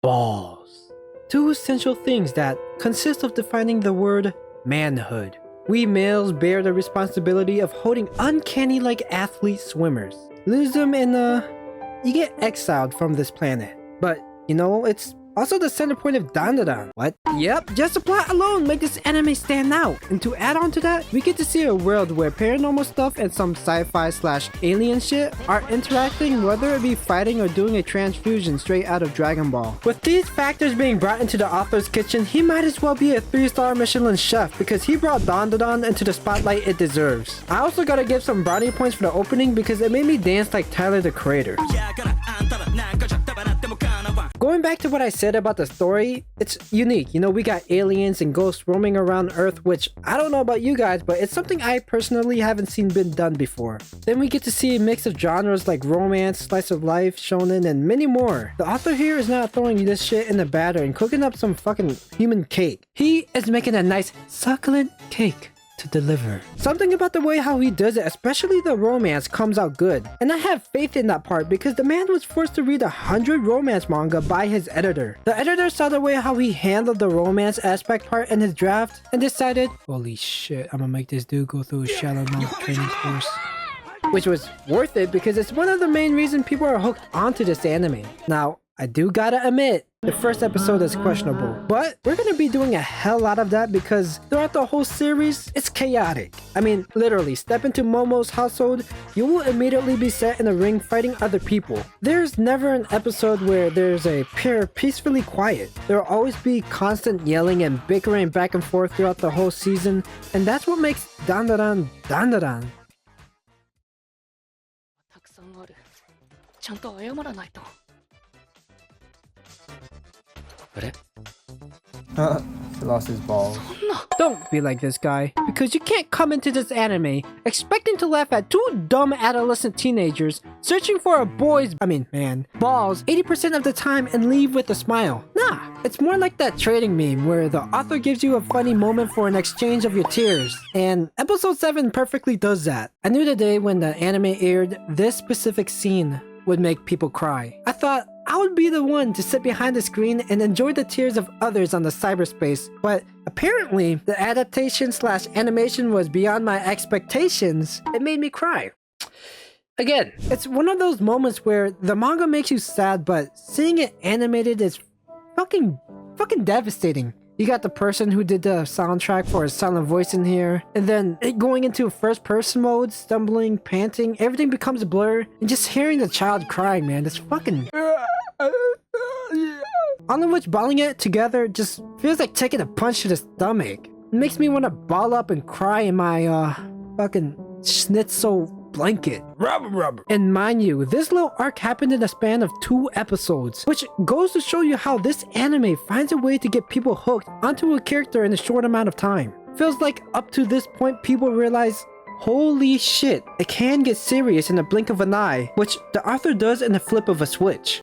balls. Two essential things that consist of defining the word manhood. We males bear the responsibility of holding uncanny like athlete swimmers. Lose them and you get exiled from this planet. But, you know, it's also the center point of Dandadan. What? Yep, just the plot alone make this anime stand out. And to add on to that, we get to see a world where paranormal stuff and some sci-fi / alien shit are interacting, whether it be fighting or doing a transfusion straight out of Dragon Ball. With these factors being brought into the author's kitchen, he might as well be a 3-star Michelin chef because he brought Dandadan into the spotlight it deserves. I also gotta give some brownie points for the opening because it made me dance like Tyler the Creator. Going back to what I said about the story, it's unique. You know, we got aliens and ghosts roaming around Earth, which I don't know about you guys, but it's something I personally haven't seen been done before. Then we get to see a mix of genres like romance, slice of life, shonen, and many more. The author here is not throwing this shit in the batter and cooking up some fucking human cake. He is making a nice succulent cake to deliver. Something about the way how he does it, especially the romance, comes out good. And I have faith in that part because the man was forced to read 100 romance manga by his editor. The editor saw the way how he handled the romance aspect part in his draft and decided, holy shit, I'm gonna make this dude go through a shallow mouth training course. Which was worth it because it's one of the main reasons people are hooked onto this anime. Now, I do gotta admit, the first episode is questionable, but we're gonna be doing a hell lot of that because throughout the whole series, it's chaotic. I mean, literally, step into Momo's household, you will immediately be set in a ring fighting other people. There's never an episode where there's a pair peacefully quiet. There will always be constant yelling and bickering back and forth throughout the whole season, and that's what makes Dandadan Dandadan. たくさんある。ちゃんと謝らないと。 He lost his balls. Don't be like this guy, because you can't come into this anime expecting to laugh at two dumb adolescent teenagers searching for a boy's, balls 80% of the time and leave with a smile. Nah, it's more like that trading meme where the author gives you a funny moment for an exchange of your tears. And episode 7 perfectly does that. I knew the day when the anime aired, this specific scene would make people cry. I thought I would be the one to sit behind the screen and enjoy the tears of others on the cyberspace, but apparently the adaptation / animation was beyond my expectations. It made me cry. Again, it's one of those moments where the manga makes you sad, but seeing it animated is fucking devastating. You got the person who did the soundtrack for a silent voice in here, and then it going into first person mode, stumbling, panting, everything becomes a blur, and just hearing the child crying, man, it's fucking... All of which balling it together just feels like taking a punch to the stomach. It makes me want to ball up and cry in my, fucking schnitzel blanket. Rubber. And mind you, this little arc happened in the span of 2 episodes, which goes to show you how this anime finds a way to get people hooked onto a character in a short amount of time. Feels like up to this point people realize, holy shit, it can get serious in a blink of an eye, which the author does in a flip of a switch.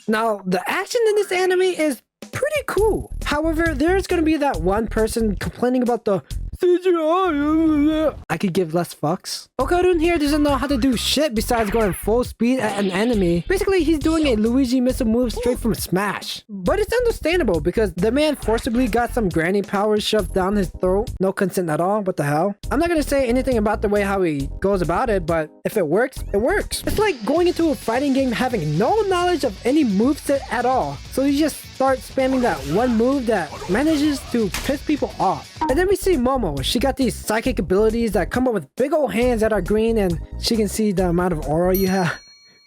Now, the action in this anime is pretty cool. However, there's gonna be that one person complaining about the CGI. I could give less fucks. Okarun here doesn't know how to do shit besides going full speed at an enemy. Basically, he's doing a Luigi missile move straight from Smash. But it's understandable because the man forcibly got some granny powers shoved down his throat. No consent at all, what the hell? I'm not gonna say anything about the way how he goes about it, but if it works, it works. It's like going into a fighting game having no knowledge of any moveset at all. So you just start spamming that one move that manages to piss people off. And then we see Momo. She got these psychic abilities that come up with big old hands that are green and she can see the amount of aura you have.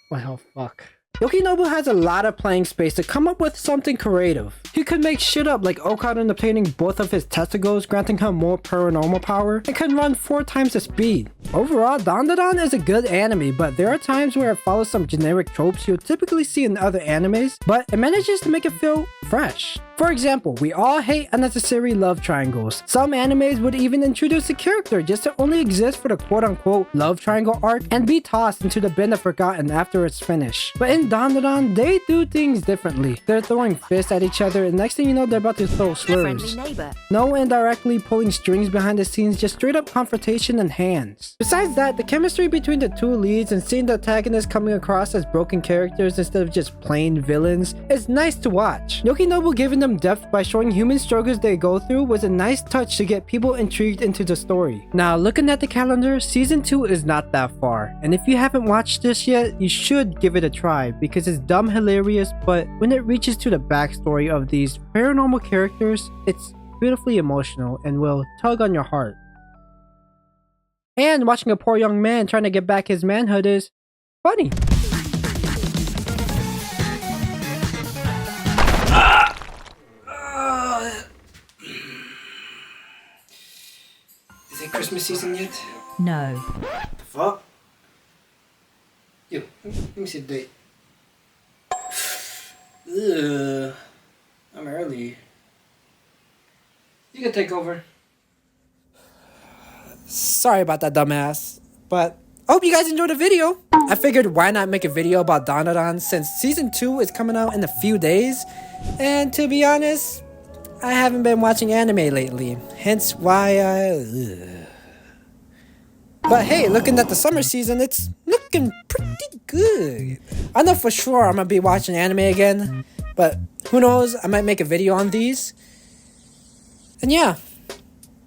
Well, fuck. Yukinobu has a lot of playing space to come up with something creative. He could make shit up like Okarun obtaining both of his testicles, granting him more paranormal power, and can run 4 times the speed. Overall, Dandadan is a good anime, but there are times where it follows some generic tropes you'll typically see in other animes, but it manages to make it feel fresh. For example, we all hate unnecessary love triangles. Some animes would even introduce a character just to only exist for the quote-unquote love triangle arc and be tossed into the bin of forgotten after it's finished. But in Dandadan, they do things differently. They're throwing fists at each other and next thing you know they're about to throw slurs. No indirectly pulling strings behind the scenes, just straight up confrontation and hands. Besides that, the chemistry between the two leads and seeing the antagonists coming across as broken characters instead of just plain villains is nice to watch. Yokinobu giving them depth by showing human struggles they go through was a nice touch to get people intrigued into the story. Now looking at the calendar, season 2 is not that far, and if you haven't watched this yet, you should give it a try because it's dumb hilarious, but when it reaches to the backstory of these paranormal characters, it's beautifully emotional and will tug on your heart. And watching a poor young man trying to get back his manhood is funny. Is it Christmas season yet? No. Fuck. Yo, let me see the date. Ugh. I'm early. You can take over. Sorry about that, dumbass. But I hope you guys enjoyed the video. I figured why not make a video about Dandadan since season 2 is coming out in a few days. And to be honest, I haven't been watching anime lately. Hence why But hey, looking at the summer season, it's looking pretty good. I know for sure I'm gonna be watching anime again. But who knows, I might make a video on these. And yeah,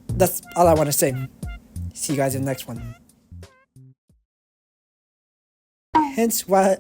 that's all I want to say. See you guys in the next one. Hence why...